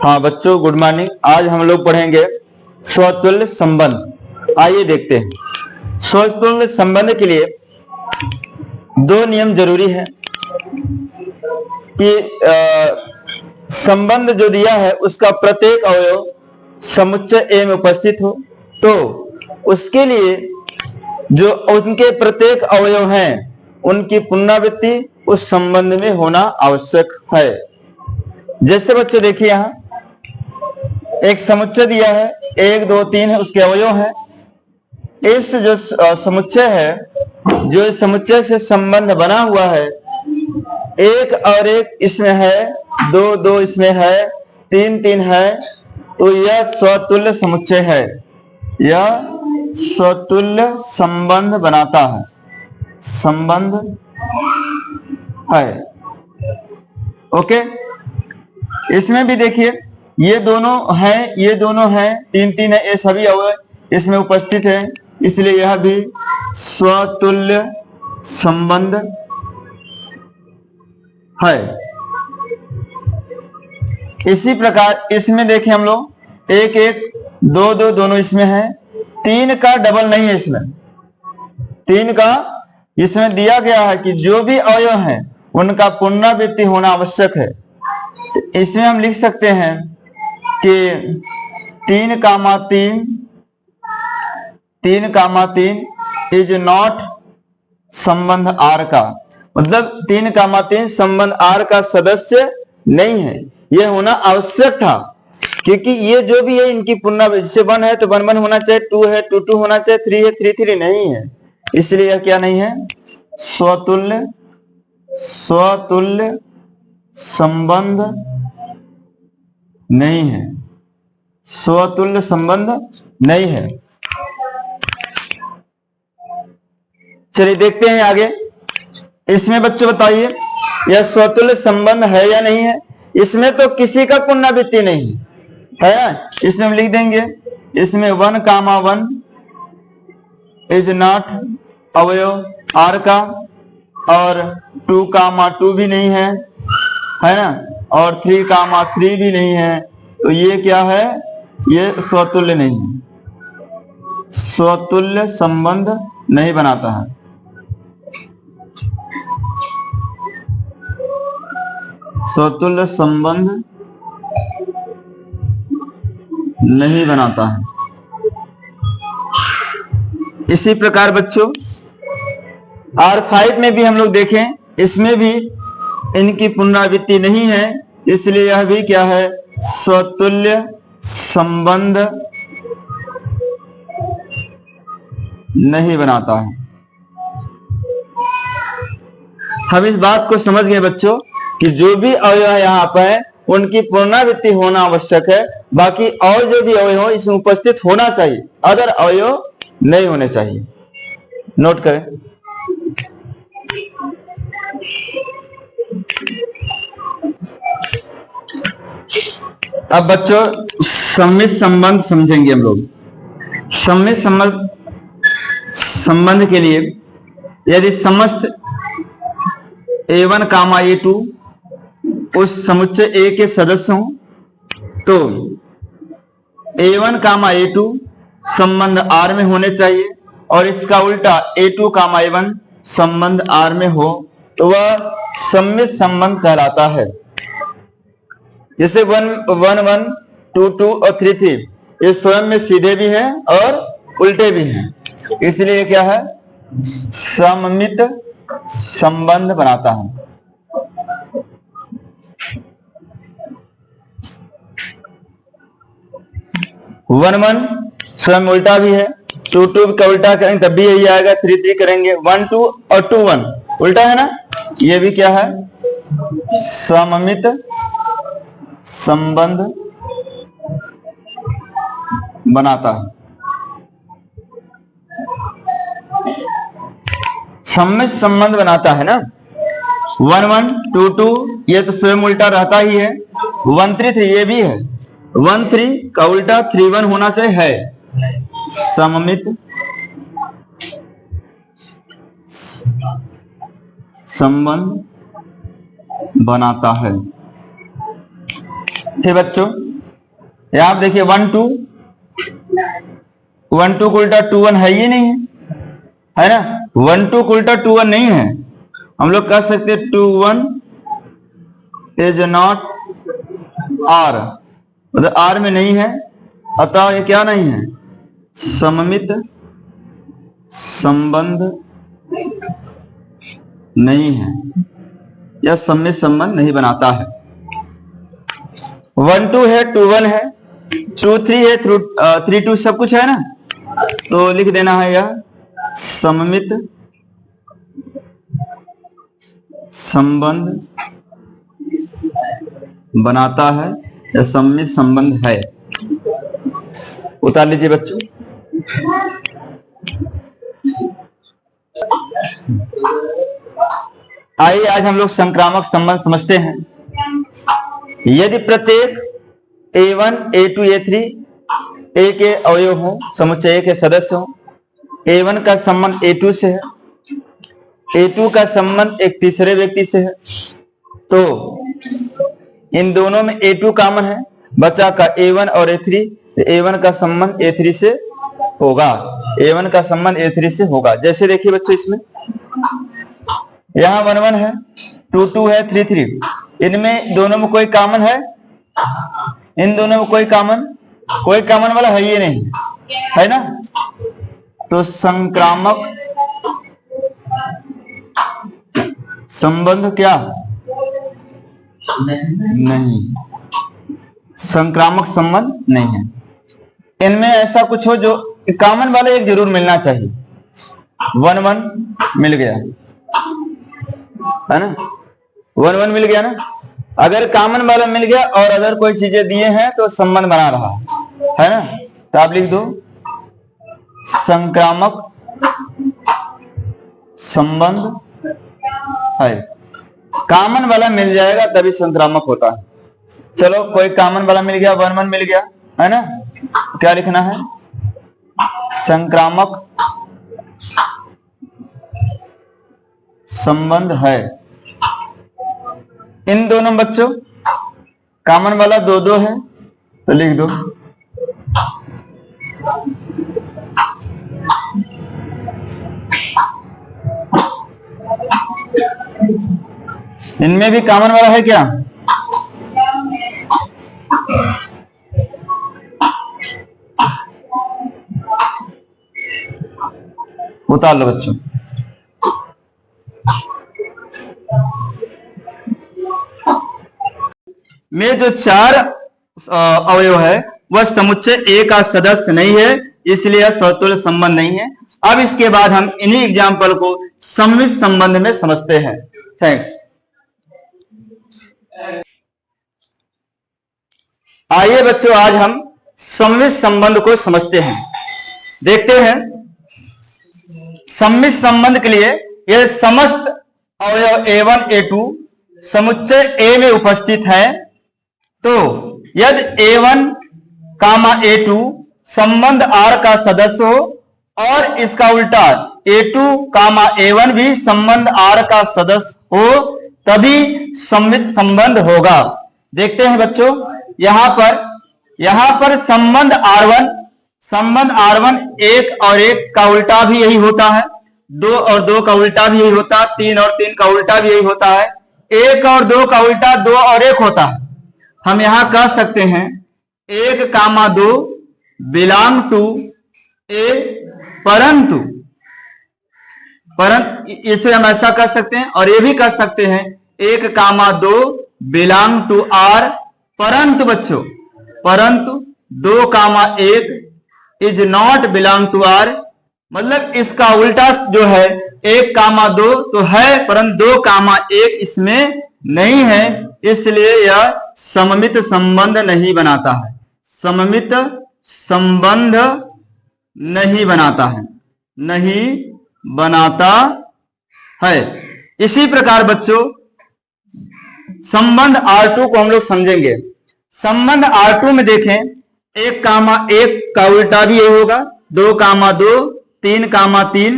हाँ बच्चों, good morning. आज हम लोग पढ़ेंगे स्वतुल्य संबंध। आइए देखते हैं। स्वतुल्य संबंध के लिए दो नियम जरूरी है कि संबंध जो दिया है उसका प्रत्येक अवयव समुच्चय ए में उपस्थित हो, तो उसके लिए जो उनके प्रत्येक अवयव हैं उनकी पुनरावृत्ति उस संबंध में होना आवश्यक है। जैसे बच्चों देखिए, यहाँ एक समुच्चय दिया है, 1 2 3 है, उसके अवयव है। इस जो समुच्चय है, जो इस समुच्चय से संबंध बना हुआ है, 1 और 1 इसमें है, 2 2 इसमें है, 3 3 है, तो यह स्वतुल्य समुच्चय है। यह स्वतुल्य संबंध बनाता है, संबंध है। ओके, इसमें भी देखिए, ये दोनों हैं, ये दोनों हैं, 3 3 है, ये सभी अवयव इसमें उपस्थित है, इसलिए यह भी स्वतुल्य संबंध है। इसी प्रकार इसमें देखें हम लोग, 1 1 2 2 दोनों इसमें है, 3 का डबल नहीं है इसमें। 3 का इसमें दिया गया है कि जो भी अवयव है उनका पुनरावृत्ति होना आवश्यक है। इसमें हम लिख सकते हैं कि 3 कामा 3 इज नॉट संबंध आर का, मतलब 3 कामा 3 संबंध आर का सदस्य नहीं है। यह होना आवश्यक था, क्योंकि ये जो भी है इनकी पुनरावृत्ति, जैसे 1 है तो 1 1 होना चाहिए, 2 है 2 2 होना चाहिए, 3 है 3 3 नहीं है, इसलिए यह क्या नहीं है, स्वतुल्य संबंध नहीं है, स्वतुल्य संबंध नहीं है। चलिए देखते हैं आगे। इसमें बच्चों बताइए, यह स्वतुल्य संबंध है या नहीं है। इसमें तो किसी का पुनरावृत्ति नहीं है, इसमें हम लिख देंगे, इसमें 1 कामा 1 इज नॉट अवयव आर का, और 2 कामा 2 भी नहीं है ना, और 3 कामा 3 भी नहीं है, तो ये क्या है, ये स्वतुल्य नहीं है, स्वतुल्य संबंध नहीं बनाता है। स्वतुल्य संबंध नहीं बनाता है। इसी प्रकार बच्चों R5 में भी हम लोग देखें, इसमें भी इनकी पुनरावृत्ति नहीं है, इसलिए यह भी क्या है, स्वतुल्य संबंध नहीं बनाता है। हम इस बात को समझ गए बच्चों कि जो भी अवयव यहाँ पर उनकी पुनरावृत्ति होना आवश्यक है, बाकी और जो भी अवयव हो इसमें उपस्थित होना चाहिए, अदर अवयव नहीं होने चाहिए। नोट करें। अब बच्चों सम्मिश्र संबंध समझेंगे हम लोग। सम्मिश्र संबंध के लिए यदि समस्त A1 कामा A2 उस समुच्चय A के सदस्य हों, तो A1 कामा A2 संबंध R में होने चाहिए, और इसका उल्टा A2 कामा A1 संबंध R में हो, तो वह सम्मिश्र संबंध कहलाता है। जैसे 1 1 1 2 2 और 3 3 ये स्वयं में सीधे भी हैं और उल्टे भी हैं, इसलिए क्या है, सममित संबंध बनाता है। 1 1 स्वयं उल्टा भी है, 2 2 का उल्टा करेंगे तब भी यही आएगा, 3 3 करेंगे 1 2 और 2 1 उल्टा है ना, ये भी क्या है, सममित संबंध बनाता है। सम्मिश्र संबंध बनाता है ना। 1 1 2 2 ये तो स्वयं उल्टा रहता ही है, 1 3 3 ये भी है, 1 3 का उल्टा 3 1 होना चाहिए, है सममित संबंध बनाता है। ठीक बच्चों, यहां आप देखिए 1 2, 1 2 को उल्टा 2 1 है ही नहीं है ना। 1 2 को उल्टा 2 1 नहीं है। हम लोग कह सकते 2 1 इज नॉट आर, मतलब आर में नहीं है, अतः ये क्या नहीं है, सममित संबंध नहीं है, या सममित संबंध नहीं बनाता है। 1 2 है, 2 1 है, 2 3 है, 3 2 सब कुछ है ना, तो लिख देना है यह सममित संबंध बनाता है या सममित संबंध है। उतार लीजिए बच्चों। आइए आज हम लोग संक्रामक संबंध समझते हैं। यदि प्रत्येक A1 A2 A3 A के अवयव हो, समुच्चय के सदस्य हो, A1 का संबंध A2 से है, A2 का संबंध एक तीसरे व्यक्ति से है, तो इन दोनों में A2 कॉमन है, बचा का A1 और A3, A1 का संबंध A3 से होगा, A1 का संबंध A3 से होगा। जैसे देखिए बच्चों, इसमें यहां 1 1 है, 2 2 है, 3 3, इनमें दोनों में कोई कॉमन है, इन दोनों में कोई कॉमन वाला है ही नहीं, है ना। तो संक्रामक संबंध क्या नहीं, संक्रामक संबंध नहीं है। इनमें ऐसा कुछ हो जो कॉमन वाला एक जरूर मिलना चाहिए। 1 1 मिल गया है ना, 1 1 मिल गया ना। अगर कॉमन वाला मिल गया और अदर कोई चीजें दिए हैं तो संबंध बना रहा है ना। तो आप लिख दो संक्रामक संबंध है। कॉमन वाला मिल जाएगा तभी संक्रामक होता है। चलो कोई कॉमन वाला मिल गया, 1 1 मिल गया है ना, क्या लिखना है, संक्रामक संबंध है। इन दोनों बच्चों कॉमन वाला 2 2 है, तो लिख दो इनमें भी कॉमन वाला है क्या, उतार लो बच्चों। में जो 4 अवयव है वह समुच्चय ए का सदस्य नहीं है, इसलिए यह स्वतुल्य संबंध नहीं है। अब इसके बाद हम इन्हीं एग्जाम्पल को सममित संबंध में समझते हैं। थैंक्स। आइए बच्चों, आज हम सममित संबंध को समझते हैं। देखते हैं सममित संबंध के लिए यह समस्त अवयव A1 A2 समुच्चय A में उपस्थित है, तो यदि A1 A2 संबंध R का सदस्य हो और इसका उल्टा A2 A1 भी संबंध R का सदस्य हो, तभी सममित संबंध होगा। देखते हैं बच्चों, यहां पर संबंध R1 1 और 1 का उल्टा भी यही होता है, 2 और 2 का उल्टा भी यही होता है, 3 और 3 का उल्टा भी यही होता है, 1 और 2 का उल्टा 2 और 1 होता है। हम यहां कह सकते हैं 1 2 बिलोंग टू ए, परंतु इसे हम ऐसा कर सकते हैं, और ये भी कर सकते हैं 1 2 बिलोंग टू आर, परंतु बच्चों 2 1 is not belong to R, मतलब इसका उल्टा जो है 1 2 तो है, परंतु 2 1 इसमें नहीं है, इसलिए यह सममित संबंध नहीं बनाता है, सममित संबंध नहीं बनाता है। इसी प्रकार बच्चों संबंध R2 को हम लोग समझेंगे। संबंध R2 में देखें 1 1 का उल्टा भी यही होगा, 2 2 3 3,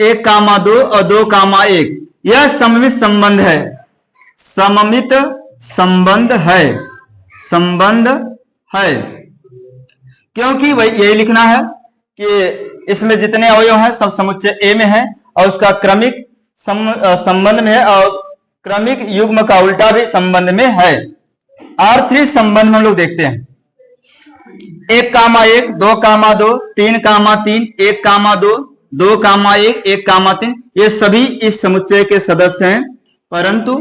1 2 और 2 1, यह सममित संबंध है, सममित संबंध है। क्योंकि वही यही लिखना है कि इसमें जितने अवयव हैं सब समुच्चय ए में है और उसका क्रमिक संबंध में है और क्रमिक युग्म का उल्टा भी संबंध में है। R3 संबंध में हम लोग देखते हैं 1,1, 2,2, 3,3, 1,2, 2,1, 1,3 ये सभी इस समुच्चय के सदस्य हैं, परंतु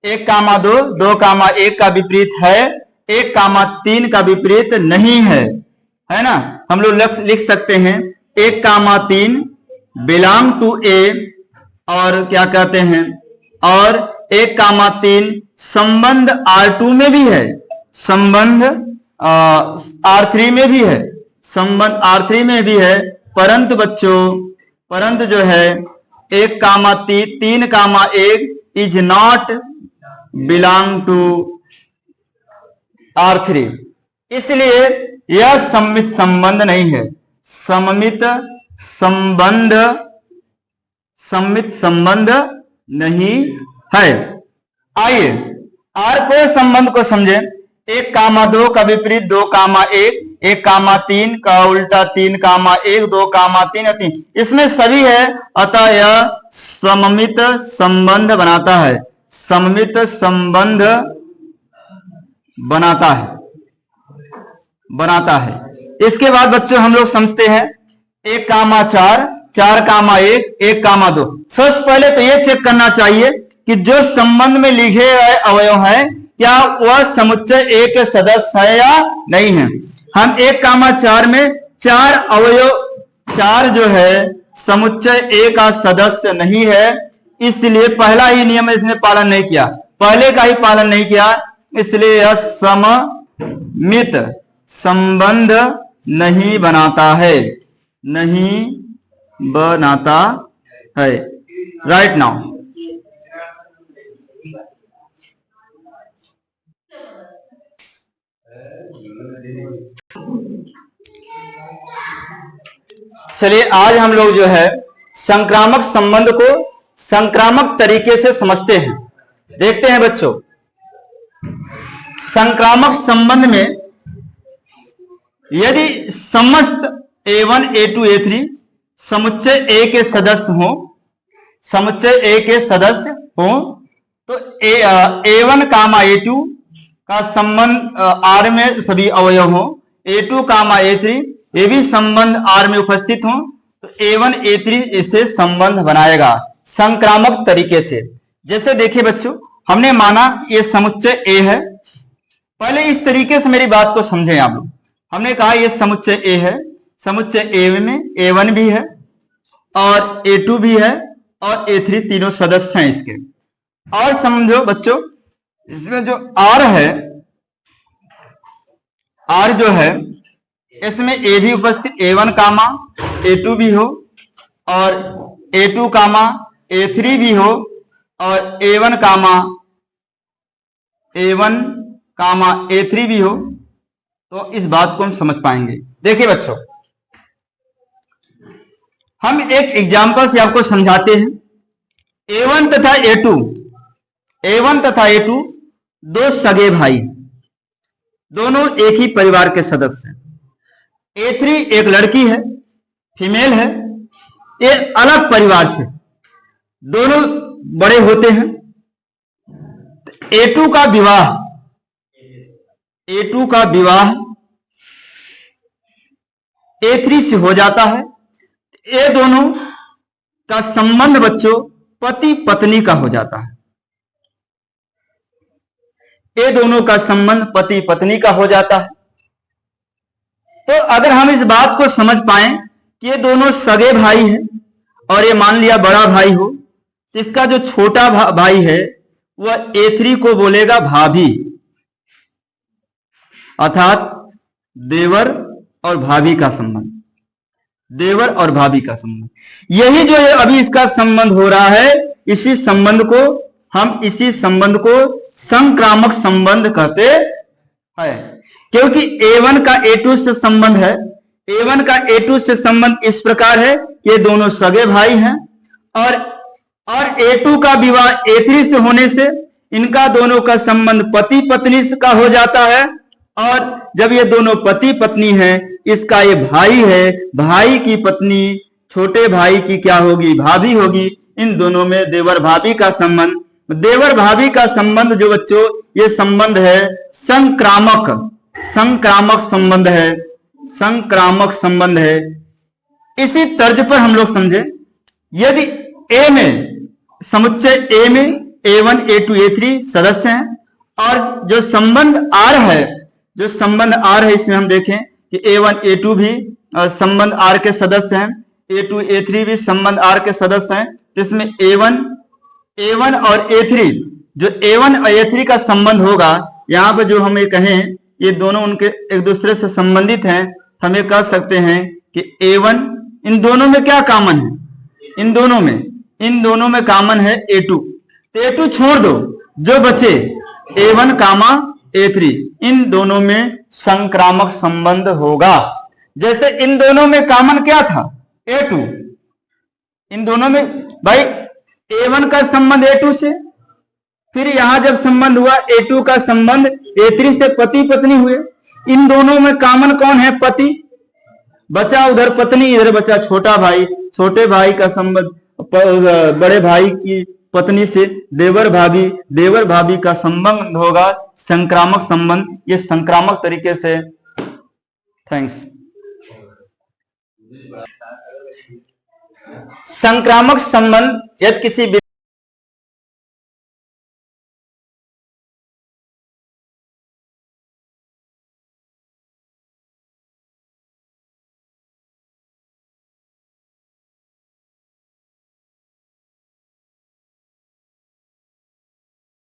1,2, 2,1 का विपरीत है, 1,3 का विपरीत नहीं है ना। हम लोग लिख सकते हैं 1,3 बिलोंग टू ए और क्या कहते हैं, और 1,3 संबंध R2 में भी है, संबंध R3 में भी है, संबंध R3 में भी है, परंतु बच्चों परंतु जो है 3,1 is not belong to R3, इसलिए यह सममित संबंध नहीं है, सममित संबंध नहीं है। आइए R4 संबंध को समझें। 1,2 का विपरीत 2,1, 1,3 का उल्टा 3,1, 2,3 3 इसमें सभी है, अतः यह सममित संबंध बनाता है, सममित संबंध बनाता है। इसके बाद बच्चों हम लोग समझते हैं 1,4, 4,1, 1,2। सबसे पहले तो यह चेक करना चाहिए कि जो संबंध में लिखे गए अवयव हैं क्या वह समुच्चय ए के सदस्य है या नहीं है। हम 1,4 में 4 अवयव 4 जो है समुच्चय ए का सदस्य नहीं है, इसलिए पहला ही नियम इसने पालन नहीं किया, पहले का ही पालन नहीं किया, इसलिए यह सममित संबंध नहीं बनाता है, राइट नाउ। चलिए आज हम लोग जो है संक्रामक संबंध को संक्रामक तरीके से समझते हैं। देखते हैं बच्चों, संक्रामक संबंध में यदि समस्त A1, A2, A3 समुच्चय ए के सदस्य हो, समुच्चय ए के सदस्य हो तो A1, A2 का संबंध R में सभी अवयव हो, A2, A3 ये भी संबंध R में उपस्थित हो तो A1, A3 इसे संबंध बनाएगा संक्रामक तरीके से। जैसे देखिए बच्चों, हमने माना ये समुच्चय A है, पहले इस तरीके से मेरी बात को समझें आप लोग। हमने कहा ये समुच्चय A है, समुच्चय A में A1 भी है और A2 भी है और A3 तीनों सदस्य हैं इसके। और समझो बच्चों, इसमें जो R है, R जो है इसमें A भी उपस्थित, A1, A2 भी हो और A2, A3 भी हो और A1, A3 भी हो, तो इस बात को हम समझ पाएंगे। देखिए बच्चों, हम एक एग्जांपल से आपको समझाते हैं। A1 तथा A2 दो सगे भाई, दोनों एक ही परिवार के सदस्य हैं। A3 एक लड़की है, फीमेल है, ये अलग परिवार से, दोनों बड़े होते हैं। A2 का विवाह A3 से हो जाता है। ये दोनों का संबंध बच्चों पति पत्नी का हो जाता है, ये दोनों का संबंध पति पत्नी का हो जाता है। तो अगर हम इस बात को समझ पाए कि ये दोनों सगे भाई हैं और ये मान लिया बड़ा भाई हो, तो इसका जो छोटा भाई है वह A3 को बोलेगा भाभी, अर्थात देवर और भाभी का संबंध, देवर और भाभी का संबंध। यही जो है अभी इसका संबंध हो रहा है, इसी संबंध को संक्रामक संबंध कहते हैं। क्योंकि A1 का A2 से संबंध है, A1 का A2 से संबंध इस प्रकार है कि ये दोनों सगे भाई हैं और A2 का विवाह A3 से होने से इनका दोनों का संबंध पति पत्नी का हो जाता है और जब ये दोनों पति पत्नी हैं, इसका ये भाई है, भाई की पत्नी छोटे भाई की क्या होगी, भाभी होगी। इन दोनों में देवर भाभी का संबंध, देवर भाभी का संबंध जो बच्चों, ये संबंध है संक्रामक, संक्रामक संबंध है, संक्रामक संबंध है। इसी तर्ज पर हम लोग समझे, यदि ए में, समुच्चय ए में A1, A2, A3 सदस्य हैं, और जो संबंध R है, जो संबंध R है, इसमें हम देखें कि A1, A2 भी संबंध R के सदस्य हैं, A2, A3 भी संबंध R के सदस्य हैं। इसमें A1 और A3, जो A1 और A3 का संबंध होगा, यहाँ पर जो हम ये कहें ये दोनों उनके एक दूसरे से संबंधित हैं, हम ये कह सकते हैं कि A1, इन दोनों में क्या कॉमन है, इन दोनों में कॉमन है A2। A2 छोड़ दो, जो बचे A1, A3, इन दोनों में संक्रामक संबंध होगा। जैसे इन दोनों में कॉमन क्या था, A2, इन दोनों में भाई A1 का संबंध A2 से, फिर यहां जब संबंध हुआ A2 का संबंध A3 से, पति पत्नी हुए। इन दोनों में कॉमन कौन है, पति, बचा उधर पत्नी, इधर बचा छोटा भाई। छोटे भाई का संबंध बड़े भाई की पत्नी से देवर भाभी का संबंध होगा संक्रामक संबंध। ये संक्रामक तरीके से, थैंक्स, संक्रामक संबंध यदि किसी